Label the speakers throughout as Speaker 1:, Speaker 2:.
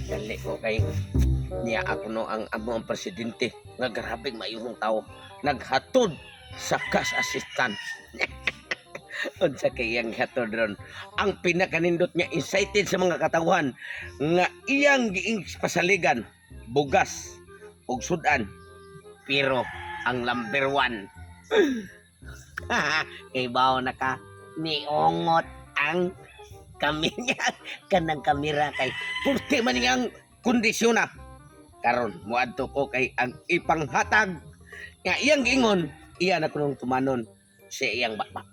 Speaker 1: Dali ko kay niya ako no ang amo ang presidente nga grabing mayong tao naghatod sa cash assistant. Unsa kay iyang hatod ron? Ang pinakanindot niya excited sa mga katawan nga iyang giing pasaligan bugas ug sudan pero ang number one kay bao na ka niungot ang kami niya kanang kamera kay purti man niyang kondisyon na karon muadto ko kay ang ipanghatag nga iyang giingon iya na kunong tumanon sa iyang bakbak.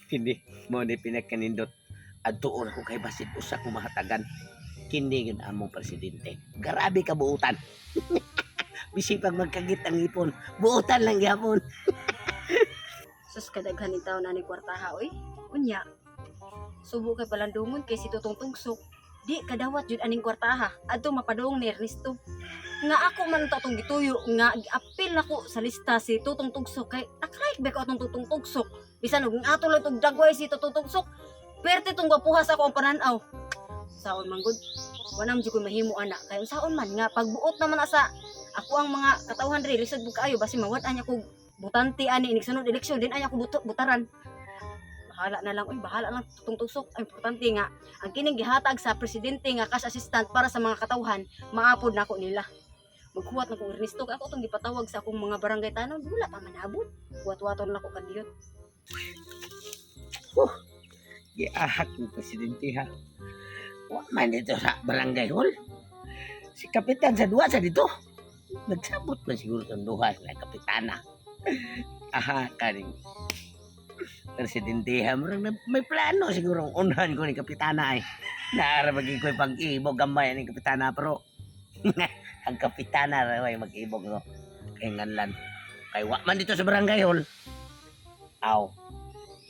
Speaker 1: Kini mo ni pinakanindot adtuon ko kay basit usa ko mahatagan kini gyud among presidente grabe ka buutan. Bisipag magkagit ang ipon buutan lang gyapon.
Speaker 2: Sus kadaghan ni taon na ni kwartaha oy. Unya. Subo kay balandungon kay si Tutong Tugsok. Di kadawat jud aning kwartaha adto mapadong ni Ernesto. Nga ako man tatong gituyo nga giapil nako sa lista si Tutong Tugsok kay nakrayk ba ko atong Tutong Tugsok. Bisan og ato lang tong dagway si Tutong Tugsok. Perte tong gapuhas ako ang pananaw. Saon man gud. Wanam jud ko mahimo ana kay unsaon man nga pagbuot naman na sa ako ang mga katawhan diri lisod bug kaayo basi mawad anya ko butante ani inig sunod eleksyon din anya ko butaran. Bahala na lang, uy, bahala lang Tutong Tugsok. Ang importante nga, ang kining gihatag sa presidente nga cash assistant para sa mga katawhan, maapod na ako nila. Maghuwat na ko Ernesto, kaya ako itong gipatawag sa akong mga barangay tanong, wala pa manabot. Huwat-huwaton na ako kadiyot.
Speaker 1: Giahak ng presidente ha. Wa man dito sa barangay hall. Si kapitan sa duwa sa dito. Nagsabot man siguro ng duha na kapitana. Aha, kaning presidente ha. May plano siguro unahan ko ni kapitana ay. Naara maging ko'y pag-ibog gamay ni kapitana pero ang kapitana ay mag-ibog no. Kay nganlan. Kay wa man dito sa barangay hall. Aw.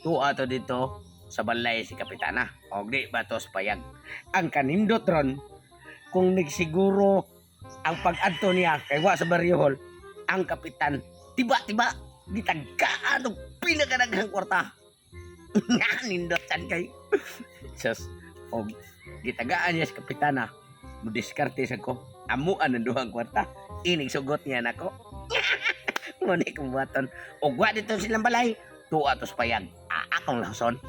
Speaker 1: Tuwa to dito sa balay si kapitana. O di ba to sa payag. Ang kanindot ron kung nagsiguro ang pag-adto niya kay wa sa barrio hall ang kapitan tiba-tiba gitagkaan og pinakadaghang kwarta. Nindotan kay sus og gitagaan niya sa kapitana mo diskarte sa ko amuan ang duhang kwarta inig sugot niya nako. Mo ni kumbaton og wa dito silang balay tuwa tos payag akong lason.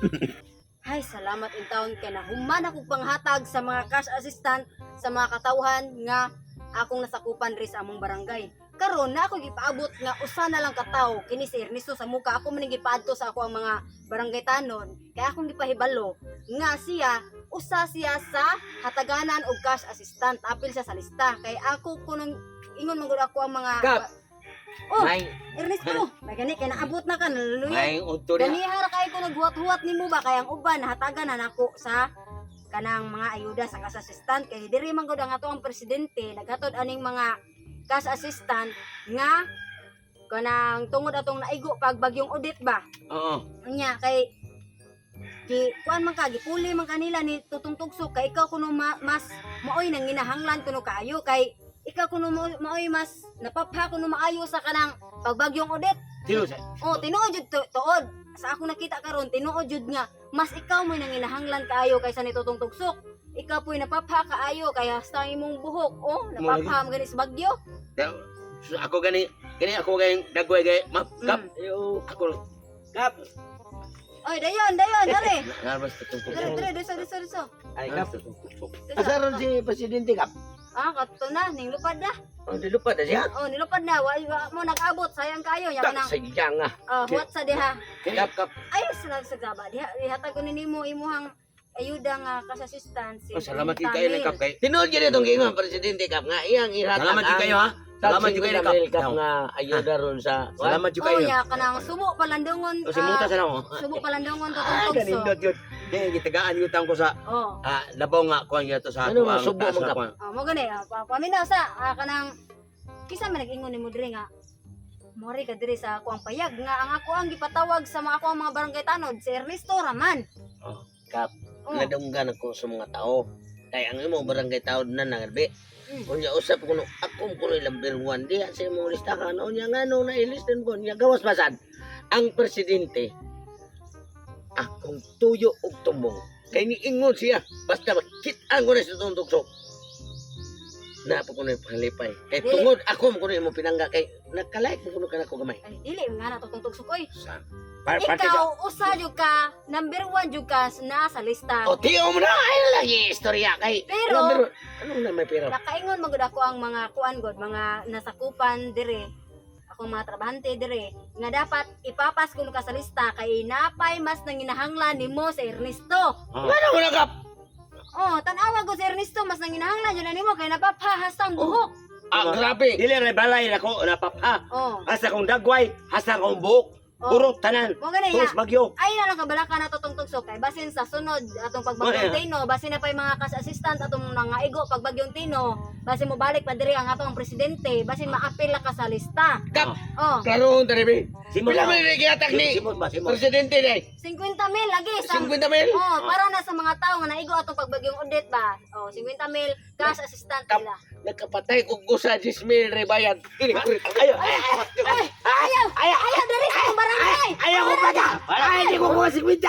Speaker 2: Ay, salamat in taon kay na human ako panghatag sa mga cash assistant sa mga katawhan nga akong nasakupan ri sa among barangay. Karon na ako gipaabot nga usa na lang katawo kini si Ernesto sa muka ako man gipaadto sa ako ang mga barangay tanon kay akong gipahibalo nga siya usa siya sa hataganan og cash assistant apil siya sa lista kay ako kunong ingon man gud ako ang mga
Speaker 1: Kap.
Speaker 2: Oh,
Speaker 1: May
Speaker 2: Ernesto, may gani kay naabot na ka naluya.
Speaker 1: may udto na
Speaker 2: Ganihara kay ko naghuwat-huwat nimo ba kay ang uban nahatagan na nako sa kanang mga ayuda sa cash assistant kay diri man gud ang ato ang presidente naghatod aning mga cash assistant nga kanang tungod atong naigo pag bagyong audit ba.
Speaker 1: oo
Speaker 2: Unya kay kuan man ka gipuli man kanila ni Tutong Tugsok kay ikaw kuno mas maoy nang ginahanglan kuno kaayo kay ikaw kuno maoy mas napapha kuno maayo sa kanang pagbagyong audit.
Speaker 1: tino sa
Speaker 2: Oh, tinuod jud tuod. Sa ako nakita karon tinuod jud nga mas ikaw mo nang ginahanglan kaayo kaysa ni Tutong Tugsok. Ikaw po'y napapha kaayo kaya sa imong buhok. Oh, napapha mo gani sa bagyo.
Speaker 1: ako gani ako gani dagway gay map kap yo ako kap
Speaker 2: Oy, dayon, dali.
Speaker 1: narbas tutong
Speaker 2: Dali, diso.
Speaker 1: ay kap asaron si presidente kap
Speaker 2: Ah, kato na, ning lupad na.
Speaker 1: ang dilupad na siya
Speaker 2: Oh, nilupad na. Wa mo nag-abot, sayang kayo. Nya
Speaker 1: tak
Speaker 2: kanang
Speaker 1: sayang nga
Speaker 2: huwat sa diha.
Speaker 1: kap
Speaker 2: Ay, sagsagaba. Dihatag ko nimo imuhang ayuda nga cash assistance.
Speaker 1: salamat kay kayo ni kap kay tinuod gyud itong giingon presidente kap nga iyang ihatag salamat kay kayo ha salamat kay kayo kap nga ayuda ron sa salamat kay
Speaker 2: Oh, nya kanang subo palandungon.
Speaker 1: simuta sa namo
Speaker 2: Subo palandungon to
Speaker 1: ah
Speaker 2: tungtog.
Speaker 1: ganindot yun gitagaan yutang ko sa
Speaker 2: Oh.
Speaker 1: labaw nga kuan yato sa ano subo mo kap
Speaker 2: Mo gani, paminaw sa kanang kisa man nag-ingon nimo diri nga mori ka diri sa ako ang payag nga ang ako ang gipatawag sa mga ako ang mga barangay tanod si Ernesto Raman.
Speaker 1: kap
Speaker 2: Oh.
Speaker 1: nadunggan ako sa mga tao kay ang imong barangay tao na nangarbi unya usap kuno akong kuno number 1 diha sa imong listahan unya ngano na ilisten ko nya gawas basad ang presidente akong tuyo og tumbong Kay niingon siya. Basta makitaan ko na sa tuntugso. Napa ko na yung pangalipay. Kay
Speaker 2: Dili.
Speaker 1: tungod ako mo ko na yung pinangga. Kay nagkalike mo ko na ka gamay.
Speaker 2: Ay, dili nga na tutong tugsok oy.
Speaker 1: Saan?
Speaker 2: Ikaw usa jud ka, number 1 jud ka na sa lista.
Speaker 1: O, tiyo mo na. Ay, lagi istorya kay.
Speaker 2: Pero-
Speaker 1: Anong na may pera?
Speaker 2: Nakaingon magud ako ang mga kuan god, mga nasakupan dire. Akong mga trabahante dire nga dapat ipapas ko ka sa lista kay napay mas nanginahanglan nimo sa Ernesto.
Speaker 1: Ano mo na kap?
Speaker 2: Oh, tan-awa ko si Ernesto mas nanginahanglan jud nimo kay napapahasang buhok.
Speaker 1: Ah, grabe.
Speaker 3: Dili ra balay na ko napapa.
Speaker 2: Oh,
Speaker 3: Asa kong dagway, asa kong buhok,
Speaker 2: oh.
Speaker 3: burot tanan.
Speaker 2: Mo gani
Speaker 3: Tus
Speaker 2: ya.
Speaker 3: bagyo.
Speaker 2: Ay na lang kabalaka na tutong tugsok kay basin sa sunod atong pagbagyong Tino, basin na pa'y mga kas-assistant atong nangaigo pagbagyong Tino, basin mo balik pa diri ang atong presidente, basin maapil ka sa lista.
Speaker 1: Kap,
Speaker 2: Oh,
Speaker 1: klaro tani be.
Speaker 3: Simot
Speaker 1: Pila
Speaker 3: ba?
Speaker 1: man rin kiyatak ni
Speaker 3: Simot ba, simot.
Speaker 1: Presidente day.
Speaker 2: 50 mil lagi sa
Speaker 1: 50 mil.
Speaker 2: Oh, para na sa mga tao nga naigo atong pagbagyong audit ba. Oh, 50 mil kas assistant
Speaker 1: Kap,
Speaker 2: nila.
Speaker 1: nagkapatay kog gusa 10 mil re bayad. Ini kurit.
Speaker 3: Ayo.
Speaker 2: Ayaw diri sa barangay.
Speaker 1: Ayaw ko pa ka. Ay, hindi ko kuha 50.